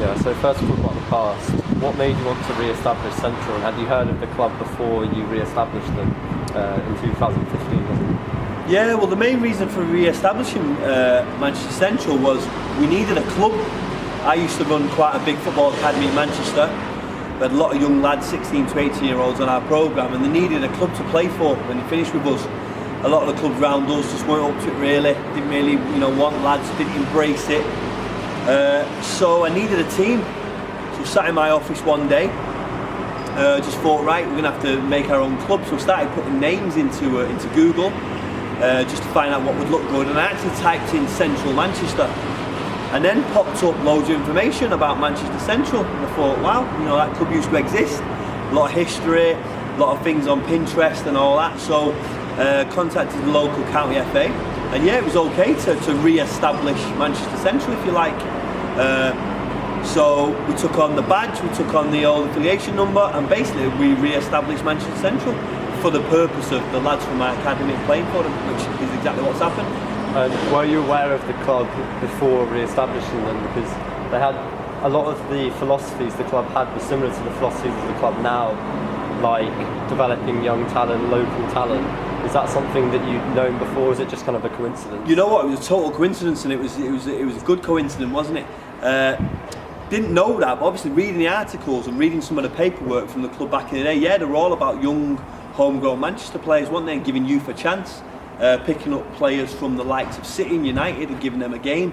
Yeah, so first of all about the past, what made you want to re-establish Central? And had you heard of the club before you re-established them in 2015, wasn't it? Yeah, well the main reason for re-establishing Manchester Central was we needed a club. I used to run quite a big football academy in Manchester. We had a lot of young lads, 16 to 18 year olds on our programme, and they needed a club to play for when they finished with us. A lot of the clubs around us just weren't up to it really, didn't really want lads, didn't embrace it. So I needed a team. So I sat in my office one day, just thought, right, we're going to have to make our own club. So I started putting names into Google, just to find out what would look good, and I actually typed in Central Manchester. And then popped up loads of information about Manchester Central, and I thought, wow, that club used to exist. A lot of history, a lot of things on Pinterest and all that. So contacted the local county FA, and yeah, it was okay to re-establish Manchester Central, if you like. So we took on the badge, we took on the old affiliation number, and basically we re-established Manchester Central for the purpose of the lads from my academy playing for them, which is exactly what's happened. And were you aware of the club before re-establishing them? Because they had a lot of the philosophies the club had were similar to the philosophies of the club now, like developing young talent, local talent. Is that something that you'd known before, or is it just kind of a coincidence? You know what, it was a total coincidence, and it was a good coincidence, wasn't it? Didn't know that, but obviously reading the articles and reading some of the paperwork from the club back in the day, yeah, they were all about young, homegrown Manchester players, weren't they, and giving youth a chance. Picking up players from the likes of City and United and giving them a game.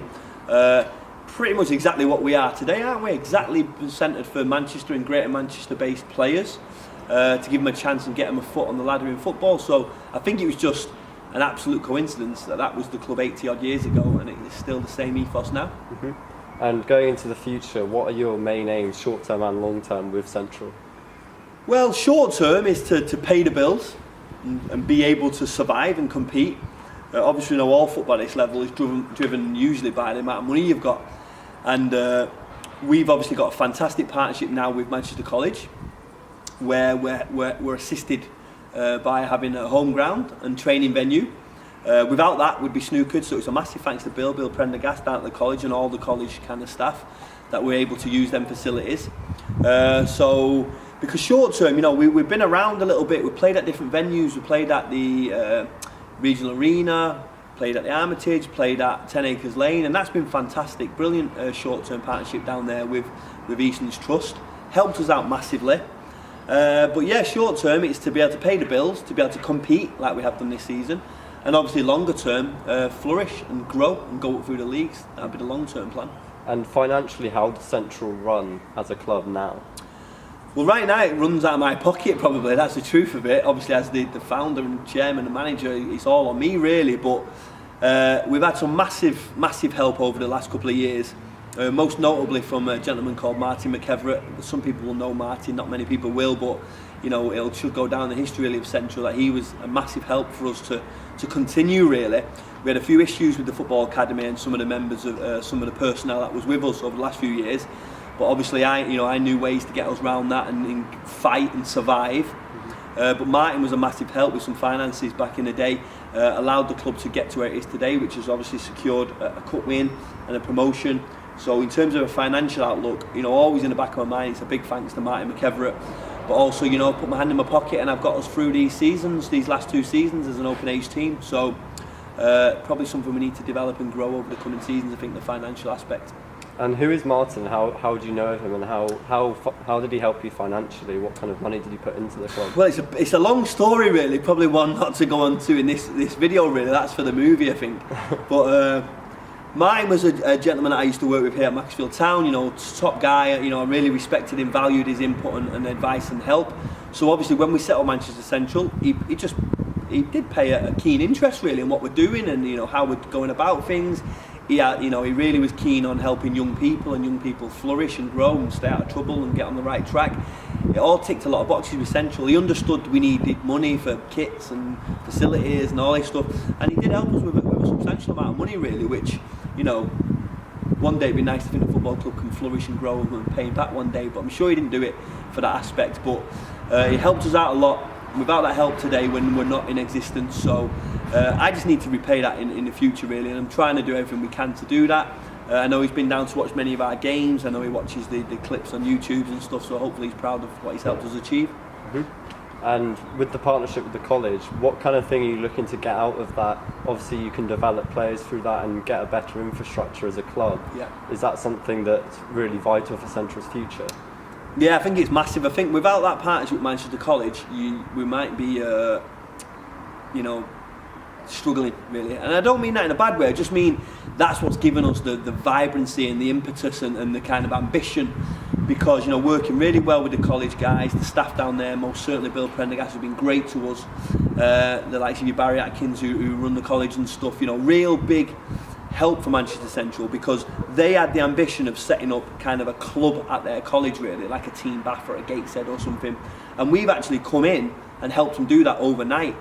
Pretty much exactly what we are today, aren't we? Exactly centred for Manchester and Greater Manchester based players, to give them a chance and get them a foot on the ladder in football. So I think it was just an absolute coincidence that was the club 80 odd years ago, and it's still the same ethos now. Mm-hmm. And going into the future, what are your main aims, short term and long term, with Central? Well, short term is to pay the bills and be able to survive and compete. Obviously, all football at this level is driven usually by the amount of money you've got, and we've obviously got a fantastic partnership now with Manchester College, where we're assisted by having a home ground and training venue. Without that, we'd be snookered. So it's a massive thanks to Bill Prendergast down at the college and all the college kind of staff that we're able to use them facilities. So. Because short term, we've been around a little bit. We played at different venues. We played at the regional arena, played at the Armitage, played at 10 Acres Lane, and that's been fantastic. Brilliant short-term partnership down there with Easton's Trust. Helped us out massively. But yeah, short term, it's to be able to pay the bills, to be able to compete like we have done this season, and obviously longer term, flourish and grow and go up through the leagues. That'll be the long-term plan. And financially, how does Central run as a club now? Well, right now it runs out of my pocket probably, that's the truth of it. Obviously as the founder and chairman and manager, it's all on me really, but we've had some massive help over the last couple of years, most notably from a gentleman called Martin McGuire. Some people will know Martin, not many people will, but it should go down the history really of Central that he was a massive help for us to continue really. We had a few issues with the football academy and some of the members of some of the personnel that was with us over the last few years. But obviously, I knew ways to get us around that and fight and survive. But Martin was a massive help with some finances back in the day, allowed the club to get to where it is today, which has obviously secured a cup win and a promotion. So in terms of a financial outlook, always in the back of my mind, it's a big thanks to Martin McGuire. But also, put my hand in my pocket and I've got us through these last 2 seasons as an open age team. So probably something we need to develop and grow over the coming seasons, I think, the financial aspect. And who is Martin? How do you know of him, and how did he help you financially? What kind of money did he put into the club? Well, it's a long story really, probably one not to go on to in this video really, that's for the movie I think. But Martin was a gentleman that I used to work with here at Maxfield Town, top guy, I really respected him, valued his input and advice and help. So obviously when we set up Manchester Central, he did pay a keen interest really in what we're doing and how we're going about things. He really was keen on helping young people flourish and grow and stay out of trouble and get on the right track. It all ticked a lot of boxes with Central. He understood we needed money for kits and facilities and all this stuff, and he did help us with a substantial amount of money really, which, one day it'd be nice to think the football club can flourish and grow and pay him back one day, but I'm sure he didn't do it for that aspect, but he helped us out a lot. Without that help today, when we're not in existence, so I just need to repay that in the future really, and I'm trying to do everything we can to do that. I know he's been down to watch many of our games. I know he watches the clips on YouTube and stuff, so hopefully he's proud of what he's helped us achieve. And with the partnership with the college, what kind of thing are you looking to get out of that? Obviously you can develop players through that and get a better infrastructure as a club. Yeah. Is that something that's really vital for Central's future? Yeah, I think it's massive. I think without that partnership with Manchester College, we might be, struggling really. And I don't mean that in a bad way. I just mean that's what's given us the vibrancy and the impetus and the kind of ambition. Because working really well with the college guys, the staff down there, most certainly Bill Prendergast has been great to us. The likes of you Barry Atkins who run the college and stuff. Real big help for Manchester Central, because they had the ambition of setting up kind of a club at their college, really, like a Team Bath or a Gateshead or something. And we've actually come in and helped them do that overnight.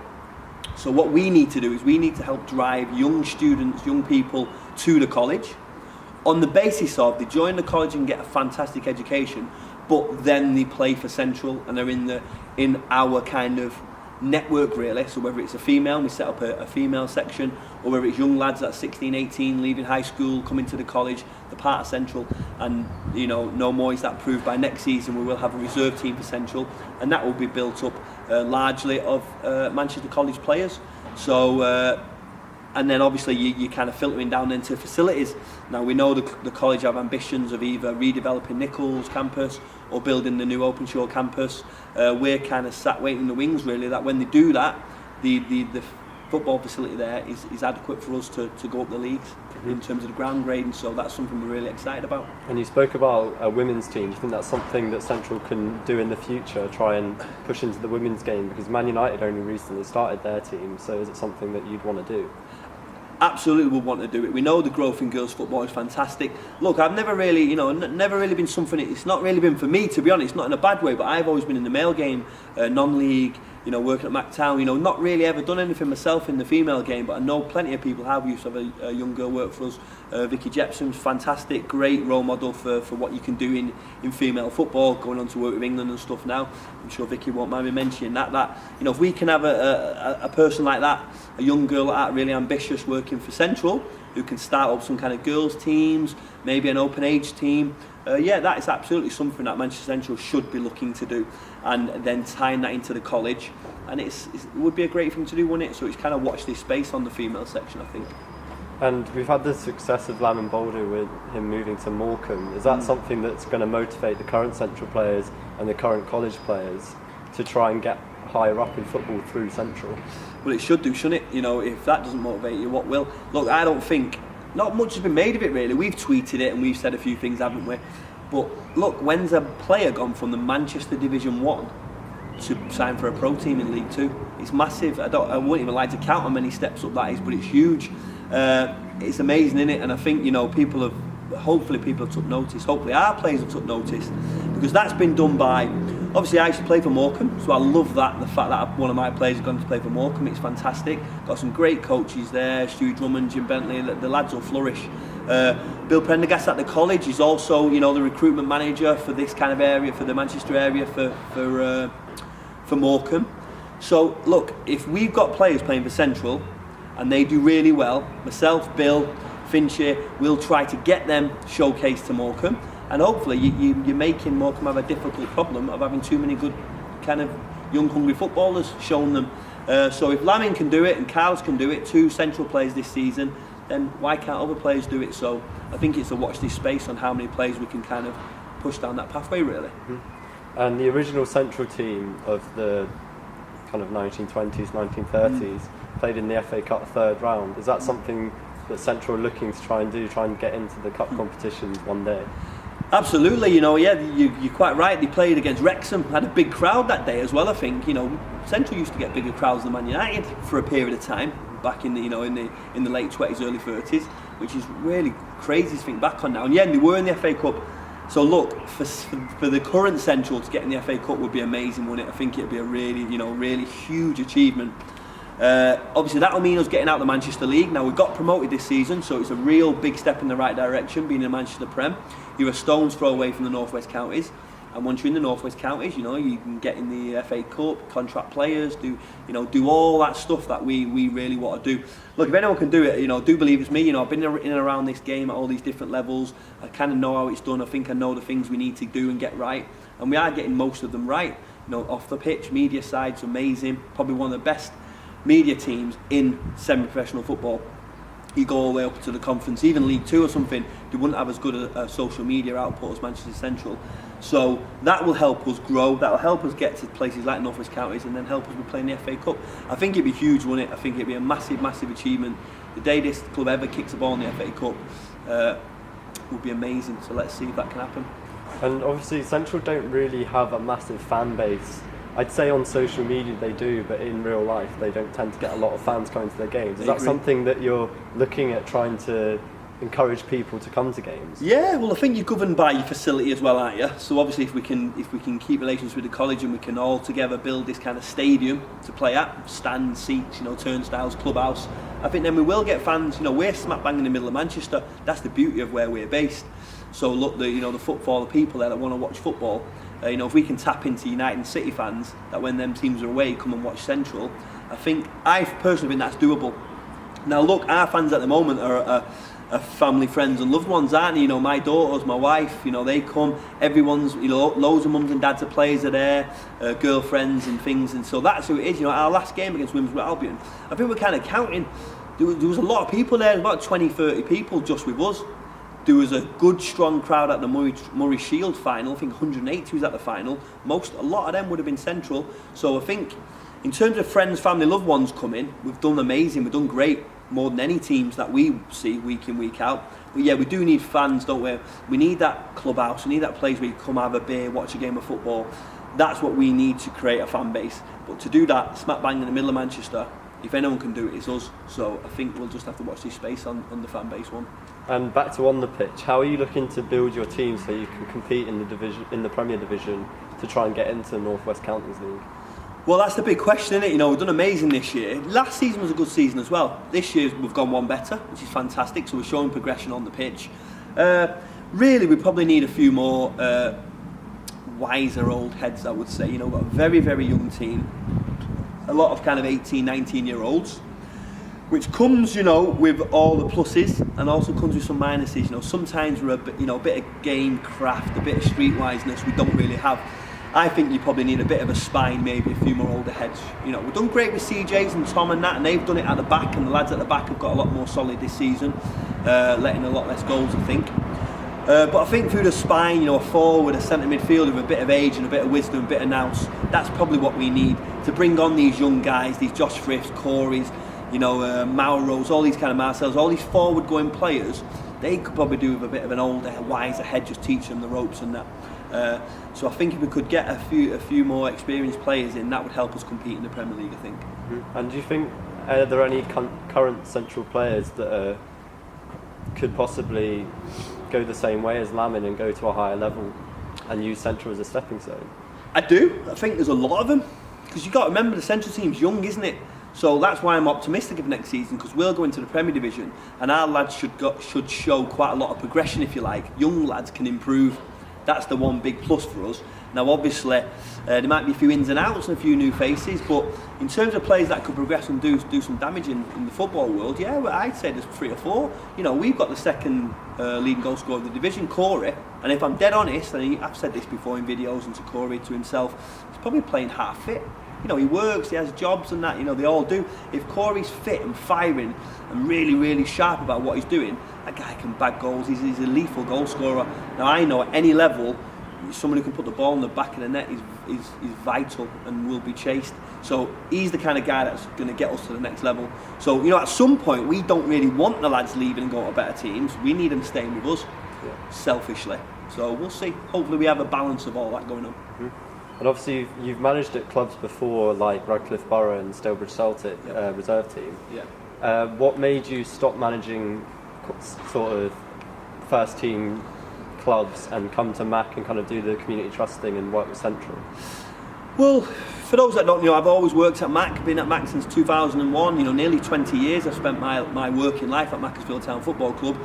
So what we need to do is we need to help drive young students, young people to the college on the basis of they join the college and get a fantastic education, but then they play for Central and they're in our kind of network, really. So whether it's a female, we set up a female section, or whether it's young lads at 16, 18 leaving high school, coming to the college, the part of Central, and no more is that proved. By next season we will have a reserve team for Central, and that will be built up largely of Manchester College players. So and then obviously you kind of filtering down into facilities. Now we know the college have ambitions of either redeveloping Nichols campus or building the new Openshaw campus. We're kind of sat waiting in the wings, really, that when they do that, the football facility there is adequate for us to go up the leagues in terms of the ground grading. So that's something we're really excited about. And you spoke about a women's team. Do you think that's something that Central can do in the future, try and push into the women's game? Because Man United only recently started their team, so is it something that you'd want to do? Absolutely would want to do it. We know the growth in girls football is fantastic. Look, I've never really, never really been something, it's not really been for me, to be honest, not in a bad way, but I've always been in the male game, non-league, working at MacTown, not really ever done anything myself in the female game, but I know plenty of people have. We used to have a young girl work for us, Vicky Jepson's fantastic, great role model for what you can do in female football, going on to work with England and stuff now. I'm sure Vicky won't mind me mentioning that if we can have a person like that, a young girl like that, really ambitious, working for Central, who can start up some kind of girls teams, maybe an open age team, that is absolutely something that Manchester Central should be looking to do, and then tying that into the college, and it would be a great thing to do, wouldn't it? So it's kind of watch this space on the female section, I think. And we've had the success of Lamin Boulder with him moving to Morecambe. Is that something that's going to motivate the current Central players and the current college players to try and get higher up in football through Central? Well, it should do, shouldn't it? If that doesn't motivate you, what will? Look, I don't think, not much has been made of it, really. We've tweeted it and we've said a few things, haven't we? But look, when's a player gone from the Manchester Division 1 to sign for a pro team in League 2? It's massive. I wouldn't even like to count how many steps up that is, but it's huge. It's amazing, isn't it? And I think hopefully people have took notice. Hopefully our players have took notice, because that's been done by. Obviously, I used to play for Morecambe, so I love that. The fact that one of my players has gone to play for Morecambe, it's fantastic. Got some great coaches there, Stu Drummond, Jim Bentley. The lads will flourish. Bill Prendergast at the college is also, the recruitment manager for this kind of area, for the Manchester area, for Morecambe. So look, if we've got players playing for Central and they do really well, myself, Bill, Finchie, we'll try to get them showcased to Morecambe, and hopefully you're making Morecambe have a difficult problem of having too many good kind of young hungry footballers shown them. So if Lamin can do it and Carlos can do it, 2 Central players this season, then why can't other players do it? So I think it's a watch this space on how many players we can kind of push down that pathway, really. And the original Central team of the kind of 1920s, 1930s played in the FA Cup third round. Is that something that Central are looking to try and do, try and get into the cup competitions one day? Absolutely, you're quite right. They played against Wrexham, had a big crowd that day as well. I think Central used to get bigger crowds than Man United for a period of time back in the in the late 20s, early 30s, which is really crazy to think back on now. And they were in the FA Cup. So look, for the current Central to get in the FA Cup would be amazing, wouldn't it? I think it'd be a really really huge achievement. Obviously that will mean us getting out of the Manchester League. Now, we got promoted this season, so it's a real big step in the right direction, being in the Manchester Prem. You're a stone's throw away from the North West counties, And once you're in the North West Counties, you can get in the FA Cup, contract players, do all that stuff that we really want to do. Look, if anyone can do it, do believe it's me. I've been in and around this game at all these different levels. I kind of know how it's done. I think I know the things we need to do and get right, and we are getting most of them right. Off the pitch, media side's amazing. Probably one of the best media teams in semi-professional football. You go all the way up to the conference, even League 2 or something, they wouldn't have as good a social media output as Manchester Central. So that will help us grow, that will help us get to places like North West Counties and then help us with playing the FA Cup. I think it'd be huge, wouldn't it? I think it'd be a massive, massive achievement. The day this club ever kicks a ball in the FA Cup would be amazing, so let's see if that can happen. And obviously Central don't really have a massive fan base. I'd say on social media they do, but in real life they don't tend to get a lot of fans coming to their games. Is that something that you're looking at trying to encourage people to come to games? Yeah, well I think you're governed by your facility as well, aren't you? So obviously if we can keep relations with the college and we can all together build this kind of stadium to play at, stands, seats, turnstiles, clubhouse, I think then we will get fans. We're smack bang in the middle of Manchester. That's the beauty of where we're based. So look, the football, the people there that want to watch football, if we can tap into United and City fans that when them teams are away come and watch Central, I personally think that's doable. Now look, our fans at the moment are family, friends and loved ones, aren't they? My daughters, my wife, they come, everyone's, loads of mums and dads of players are there, girlfriends and things, and so that's who it is. Our last game against Wimbledon Albion, I think we're kind of counting, there was a lot of people there, about 20-30 people just with us. There was a good, strong crowd at the Murray Shield final. I think 180 was at the final. A lot of them would have been Central. So I think, in terms of friends, family, loved ones coming, we've done amazing. We've done great, more than any teams that we see week in, week out. But yeah, we do need fans, don't we? We need that clubhouse. We need that place where you come have a beer, watch a game of football. That's what we need to create a fan base. But to do that, smack bang in the middle of Manchester, if anyone can do it, it's us. So I think we'll just have to watch this space on the fan base one. And back to on the pitch, how are you looking to build your team so you can compete in the Premier Division to try and get into the North West Counties League? Well, that's the big question, isn't it? We've done amazing this year. Last season was a good season as well. This year we've gone one better, which is fantastic. So we're showing progression on the pitch. Really, we probably need a few more wiser old heads, I would say. We've got a very, very young team. A lot of kind of 18, 19-year-olds. Which comes, with all the pluses and also comes with some minuses. Sometimes we're a bit of game craft, a bit of streetwiseness we don't really have. I think you probably need a bit of a spine, maybe a few more older heads. We've done great with CJs and Tom and that, and they've done it at the back, and the lads at the back have got a lot more solid this season, letting a lot less goals, I think. But I think through the spine, a forward, a centre midfielder with a bit of age and a bit of wisdom, a bit of nous, that's probably what we need to bring on these young guys, these Josh Friths, Corey's, Mauros, all these kind of Marcells, all these forward-going players. They could probably do with a bit of an older, wiser head, just teach them the ropes and that. So I think if we could get a few more experienced players in, that would help us compete in the Premier League, I think. Mm-hmm. And do you think are there any current Central players that could possibly go the same way as Lamin and go to a higher level and use Central as a stepping stone? I do. I think there's a lot of them, because you've got to remember the Central team's young, isn't it? So that's why I'm optimistic of next season, because we'll go into the Premier Division and our lads should show quite a lot of progression, if you like. Young lads can improve. That's the one big plus for us. Now obviously there might be a few ins and outs and a few new faces, but in terms of players that could progress and do some damage in the football world, yeah, well, I'd say there's 3 or 4. We've got the second leading goal scorer of the division, Corey, and if I'm dead honest, and I've said this before in videos, and to Corey, to himself, he's probably playing half fit. He works, he has jobs and that, they all do. If Corey's fit and firing and really, really sharp about what he's doing, that guy can bag goals. He's a lethal goal scorer. Now I know at any level, someone who can put the ball in the back of the net is vital and will be chased. So he's the kind of guy that's going to get us to the next level. So, at some point, we don't really want the lads leaving and going to better teams. We need them staying with us, selfishly. So we'll see. Hopefully we have a balance of all that going on. Mm-hmm. And obviously you've managed at clubs before, like Radcliffe Borough and Stalybridge Celtic reserve team. Yeah. What made you stop managing sort of first team clubs and come to Mac and kind of do the community trusting and work with Central? Well, for those that don't know, I've always worked at Mac, been at Mac since 2001, nearly 20 years. I've spent my working life at Macclesfield Town Football Club,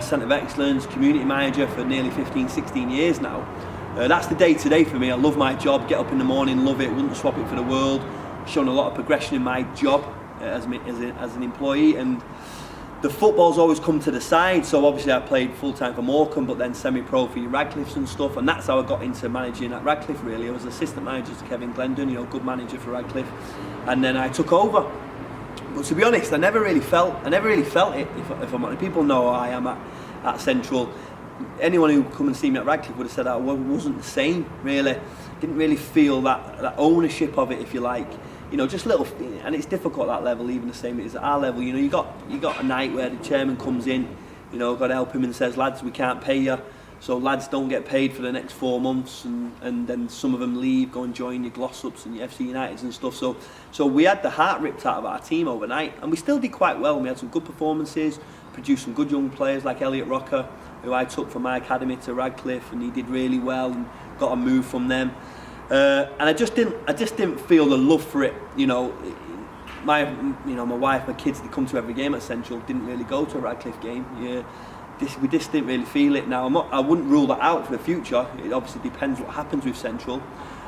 Centre of Excellence, community manager for nearly 15, 16 years now. That's the day-to-day for me. I love my job, get up in the morning, love it, wouldn't swap it for the world. Shown a lot of progression in my job as an employee, and the football's always come to the side. So obviously I played full-time for Morecambe, but then semi-pro for your Radcliffes and stuff, and that's how I got into managing at Radcliffe really. I was assistant manager to Kevin Glendon, you know, good manager for Radcliffe, and then I took over. But to be honest, I never really felt it, if I'm honest. People know how I am at Central. Anyone who come and see me at Radcliffe would have said that I wasn't the same, really. Didn't really feel that ownership of it, if you like. You know, just little, and it's difficult at that level, even the same as at our level. You know, you got a night where the chairman comes in, you know, got to help him and says, lads, we can't pay you. So lads don't get paid for the next 4 months, and then some of them leave, go and join your Glossups and your FC Uniteds and stuff. So we had the heart ripped out of our team overnight, and we still did quite well. We had some good performances, produced some good young players like Elliot Rocker, who I took from my academy to Radcliffe, and he did really well and got a move from them. And I just didn't feel the love for it. You know, my wife, my kids, they come to every game at Central. Didn't really go to a Radcliffe game. Yeah, we just didn't really feel it. Now I wouldn't rule that out for the future. It obviously depends what happens with Central,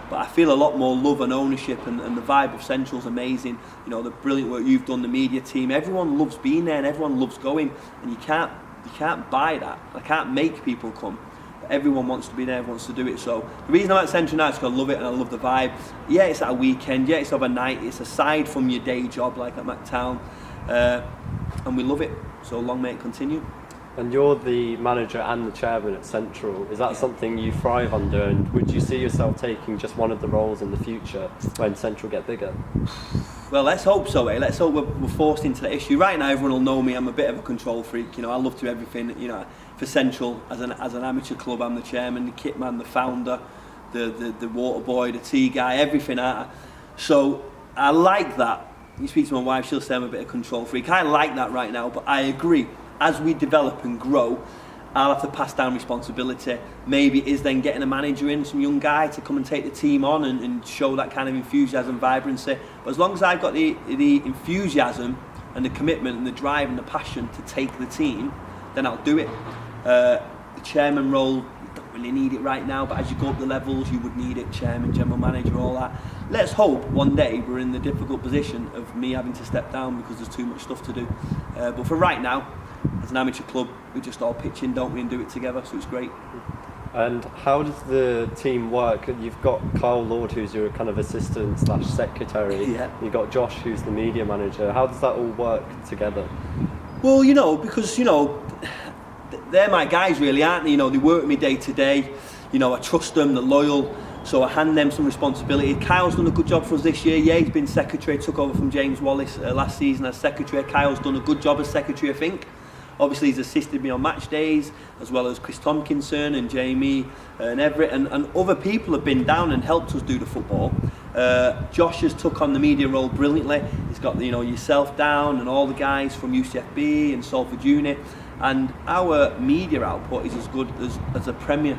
but I feel a lot more love and ownership, and the vibe of Central's amazing. You know, the brilliant work you've done, the media team. Everyone loves being there, and everyone loves going. And you can't buy that. I can't make people come. Everyone wants to be there, wants to do it. So the reason I'm at Central now is because I love it and I love the vibe. Yeah, it's at a weekend. Yeah, it's overnight. It's aside from your day job, like at McTown, and we love it. So long may it continue. And you're the manager and the chairman at Central. Is that something you thrive under? And would you see yourself taking just one of the roles in the future when Central get bigger? Well, let's hope so, eh? Let's hope we're forced into that issue. Right now, everyone will know me. I'm a bit of a control freak. You know, I love to do everything. You know, for Central as an amateur club, I'm the chairman, the kit man, the founder, the water boy, the tea guy, everything. So I like that. You speak to my wife, she'll say I'm a bit of a control freak. I like that right now, but I agree. As we develop and grow, I'll have to pass down responsibility. Maybe it is then getting a manager in, some young guy to come and take the team on and show that kind of enthusiasm, vibrancy. But as long as I've got the enthusiasm and the commitment and the drive and the passion to take the team, then I'll do it. The chairman role, you don't really need it right now, but as you go up the levels, you would need it. Chairman, general manager, all that. Let's hope one day we're in the difficult position of me having to step down because there's too much stuff to do. But for right now, as an amateur club, we just all pitch in, don't we, and do it together, so it's great. And how does the team work? You've got Kyle Lord, who's your kind of assistant / secretary. Yeah. You've got Josh, who's the media manager. How does that all work together? Well, you know, because, you know, they're my guys really, aren't they? You know, they work with me day to day. You know, I trust them, they're loyal, so I hand them some responsibility. Kyle's done a good job for us this year. Yeah, he's been secretary, took over from James Wallace last season as secretary. Kyle's done a good job as secretary, I think. Obviously, he's assisted me on match days, as well as Chris Tompkinson and Jamie and Everett, and other people have been down and helped us do the football. Josh has took on the media role brilliantly. He's got, you know, yourself down and all the guys from UCFB and Salford Uni, and our media output is as good as a Premier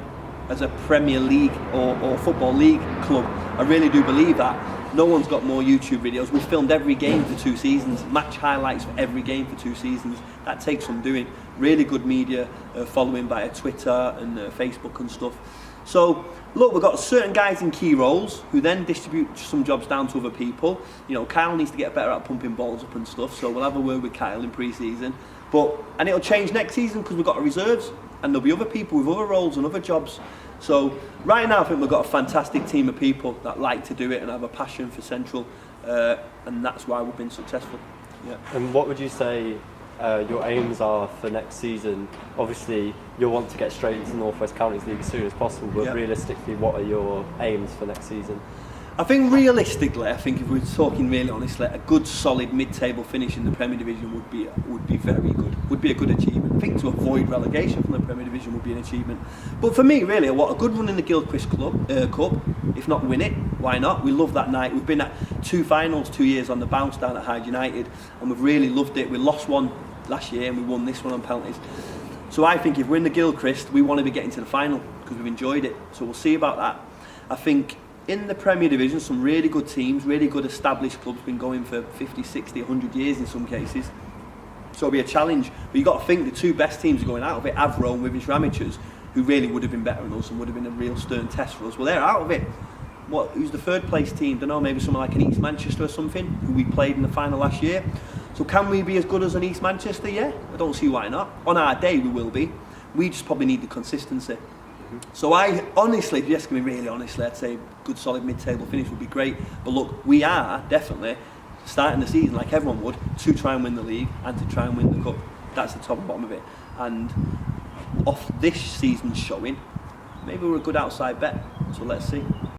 League or Football League club. I really do believe that. No one's got more YouTube videos. We filmed every game for 2 seasons, match highlights for every game for 2 seasons. That takes some doing. Really good media following via Twitter and Facebook and stuff. So, look, we've got certain guys in key roles who then distribute some jobs down to other people. You know, Kyle needs to get better at pumping balls up and stuff, so we'll have a word with Kyle in pre-season. And it'll change next season because we've got our reserves, and there'll be other people with other roles and other jobs. So right now I think we've got a fantastic team of people that like to do it and have a passion for Central, and that's why we've been successful. Yeah. And what would you say your aims are for next season? Obviously you'll want to get straight into the North West Counties League as soon as possible, but realistically, what are your aims for next season? I think realistically, if we're talking really honestly, a good solid mid-table finish in the Premier Division would be very good. Would be a good achievement. I think to avoid relegation from the Premier Division would be an achievement. But for me, really, what a good run in the Gilchrist Cup. If not win it, why not? We love that night. We've been at 2 finals 2 years on the bounce down at Hyde United, and we've really loved it. We lost one last year and we won this one on penalties. So I think if we're in the Gilchrist, we want to be getting to the final because we've enjoyed it. So we'll see about that. I think in the Premier Division, some really good teams, really good established clubs, been going for 50, 60, 100 years in some cases. So it'll be a challenge. But you've got to think the 2 best teams are going out of it, Avro and Wivenshaw Amateurs, who really would have been better than us and would have been a real stern test for us. Well, they're out of it. Who's the third place team? Don't know, maybe someone like an East Manchester or something, who we played in the final last year. So can we be as good as an East Manchester? Yeah, I don't see why not. On our day we will be. We just probably need the consistency. So I honestly, if you're asking me really honestly, I'd say good solid mid-table finish would be great. But look, we are definitely starting the season like everyone would, to try and win the league and to try and win the cup. That's the top and bottom of it. And off this season's showing, maybe we're a good outside bet. So let's see.